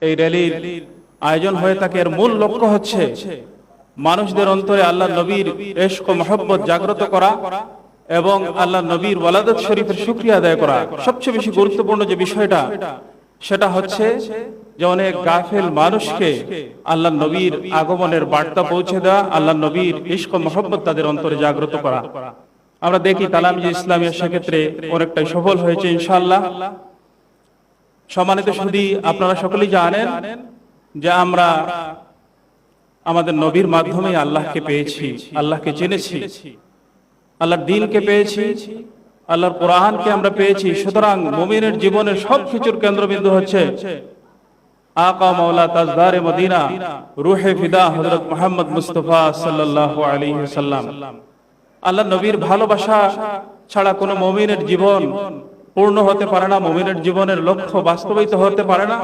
এই র্যালির আয়োজন হয়ে থাকে, এর মূল লক্ষ্য হচ্ছে মানুষদের অন্তরে আল্লাহ নবীর ইশক ও মহব্বত জাগ্রত করা এবং আল্লাহ নবীর ওয়ালাদত শরীফের শুকরিয়া আদায় করা। সবচেয়ে বেশি গুরুত্বপূর্ণ যে বিষয়টা সেটা হচ্ছে যে অনেক গাফেল মানুষকে আল্লাহ নবীর আগমনের বার্তা পৌঁছে দেওয়া, আল্লাহ নবীর ইশক ও মহব্বত তাদের অন্তরে জাগ্রত করা। আমরা দেখি তালামিজ ইসলামিয়া সেক্ষেত্রে অনেকটাই সফল হয়েছে ইনশাআল্লাহ। সম্মানিত সুধী, আপনারা সকলেই জানেন যে আমরা আমাদের নবীর মাধ্যমে আল্লাহকে পেয়েছি, আল্লাহকে জেনেছি, আল্লাহর দ্বীনকে পেয়েছি, আল্লাহর কোরআনকে আমরা পেয়েছি। সুতরাং মুমিনের জীবনের সবকিছুর কেন্দ্রবিন্দু হচ্ছে আকা মাওলা তাজদারে মদিনা রূহে ফিদা হযরত মুহাম্মদ মুস্তাফা সাল্লাল্লাহু আলাইহি ওয়াসাল্লাম। আল্লাহ নবীর ভালোবাসা ছাড়া কোনো মুমিনের জীবন পূর্ণ হতে পারে না, মুমিনের জীবনের লক্ষ্য বাস্তবায়িত হতে পারে না।